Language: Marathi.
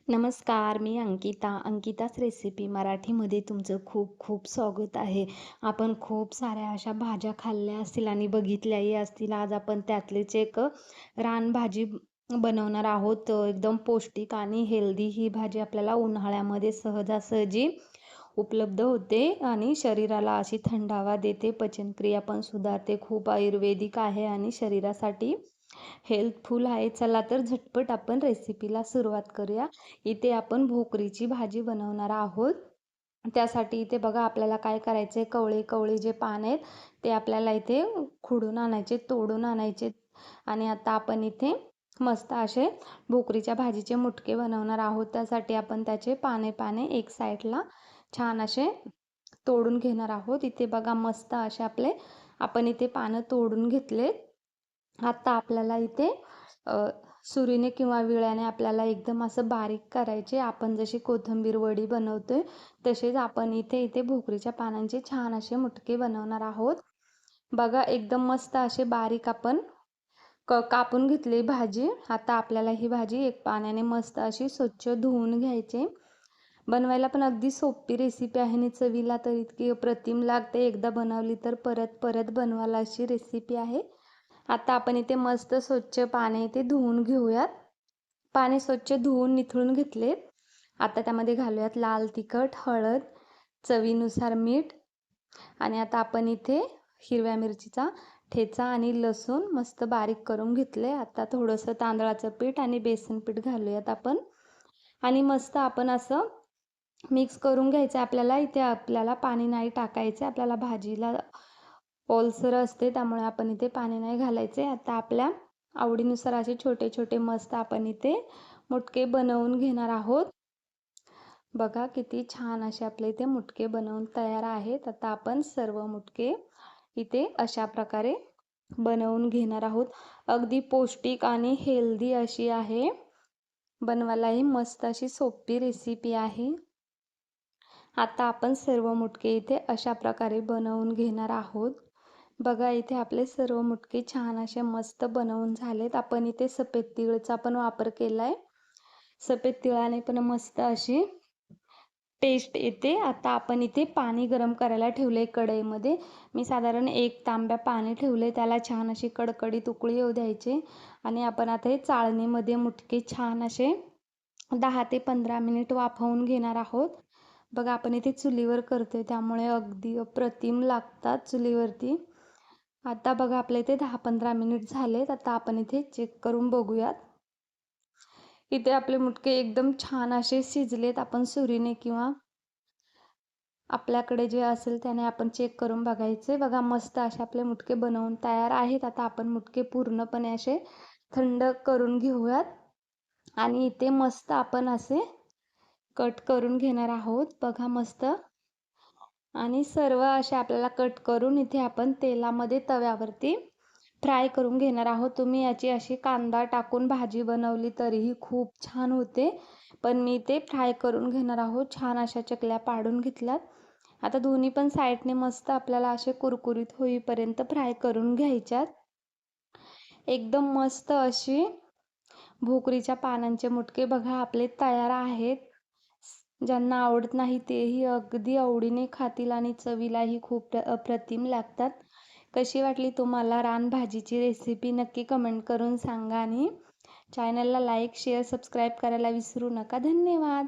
नमस्कार, मी अंकिता. अंकिताच रेसिपी मराठीमध्ये तुमचं खूप खूप स्वागत आहे. आपण खूप साऱ्या अशा भाज्या खाल्ल्या असतील आणि बघितल्याही असतील. आज आपण त्यातलीच एक रानभाजी बनवणार आहोत. एकदम पौष्टिक आणि हेल्दी ही भाजी आपल्याला उन्हाळ्यामध्ये सहजासहजी उपलब्ध होते आणि शरीराला अशी थंडावा देते. पचनक्रिया पण सुधारते. खूप आयुर्वेदिक आहे आणि शरीरासाठी हेल्पफुल आहे. चला तर झटपट आपण रेसिपीला सुरुवात करूया. इथे आपण भोकरीची भाजी बनवणार आहोत. त्यासाठी इथे बघा आपल्याला काय करायचं आहे, कवळे-कवळे जे पान आहेत ते आपल्याला इथे खुडून आणायचे, तोडून आणायचे आणि आता आपण इथे मस्त असे भोकरीच्या भाजीचे मुटके बनवणार आहोत. त्यासाठी आपण त्याचे पाने-पाने एक साईडला छान असे तोडून घेणार आहोत. इथे बघा मस्त असे आपण इथे पानं तोडून घेतलेत. आता आपल्याला इथे सुरीने किंवा विळ्याने आपल्याला एकदम असं बारीक करायचे. आपण जशी कोथिंबीर वडी बनवतोय तसेच आपण इथे भोकरीच्या पानांचे छान असे मुटके बनवणार आहोत. बघा एकदम मस्त असे बारीक आपण कापून घेतली भाजी. आता आपल्याला ही भाजी एक पाण्याने मस्त अशी स्वच्छ धुवून घ्यायचे. बनवायला पण अगदी सोपी रेसिपी आहे आणि चवीला तर इतकी अप्रतिम लागते. एकदा बनवली तर परत परत बनवायला अशी रेसिपी आहे. आता आपण इथे मस्त स्वच्छ पाणी इथे धुवून घेऊयात. पाणी स्वच्छ धुवून निथळून घेतलेत. आता त्यामध्ये घालूयात लाल तिखट, हळद, चवीनुसार मीठ आणि आता आपण इथे हिरव्या मिरचीचा ठेचा आणि लसूण मस्त बारीक करून घेतले. आता थोडंसं तांदळाचं पीठ आणि बेसन पीठ घालूयात आपण आणि मस्त आपण असं मिक्स करून घ्यायचं. आपल्याला पाणी नाही टाकायचं. आपल्याला भाजीला ओलसर असते त्यामुळे आपण इथे पाणी नाही घालायचे. आता आपल्या आवडीनुसार असे छोटे छोटे मस्त आपण इथे मुटके बनवून घेणार आहोत. बघा किती छान असे आपले इथे मुटके बनवून तयार आहेत. आता आपण सर्व मुटके इथे अशा प्रकारे बनवून घेणार आहोत. अगदी पौष्टिक आणि हेल्दी अशी आहे. बनवायलाही मस्त अशी सोपी रेसिपी आहे. आता आपण सर्व मुटके इथे अशा प्रकारे बनवून घेणार आहोत. बघा इथे आपले सर्व मुटके छान असे मस्त बनवून झालेत. आपण इथे सफेद तिळचा पण वापर केलाय. सफेद तिळाने पण मस्त अशी टेस्ट येते. आता आपण इथे पाणी गरम करायला ठेवले कढईमध्ये. मी साधारण 1 तांब्या पाणी ठेवले. त्याला छान अशी कडकडीत उकळी येऊ द्यायची आणि आपण आता हे चाळणीमध्ये मुटके छान असे 10 ते 15 मिनिट वाफवून घेणार आहोत. बघा आपण इथे चुलीवर करतोय त्यामुळे अगदी अप्रतिम लागतात चुलीवरती. आता बघा आपल्या इथे 10-15 मिनिट झालेत. आता आपण इथे चेक करून बघूयात. इथे आपले मुटके एकदम छान असे शिजलेत. आपण सुरीने किंवा आपल्याकडे जे असेल त्याने आपण चेक करून बघायचे. बघा मस्त असे आपले मुटके बनवून तयार आहेत. आता आपण मुटके पूर्णपणे असे थंड करून घेऊयात आणि इथे मस्त आपण असे कट करून घेणार आहोत. बघा मस्त आणि सर्व असे आपल्याला कट करून इथे आपण तेलामध्ये तव्यावरती फ्राय करून घेणार आहोत. तुम्ही याची अशी कांदा टाकून भाजी बनवली तरीही खूप छान होते. पण मी ते फ्राय करून घेणार आहोत. छान अशा चकल्या पाडून घेतल्यात. आता दोन्ही पण साईडने मस्त आपल्याला असे कुरकुरीत होईपर्यंत फ्राय करून घ्यायच्यात. एकदम मस्त अशी भोकरीच्या पानांचे मुटके बघा आपले तयार आहेत. ज्यांना आवडत नाही तेही अगदी आवडीने खातील आणि चवीलाही खूप अप्रतिम लागतात. कशी वाटली तुम्हाला रानभाजीची रेसिपी नक्की कमेंट करून सांगा आणि चॅनलला लाईक, शेअर, सबस्क्राईब करायला विसरू नका. धन्यवाद.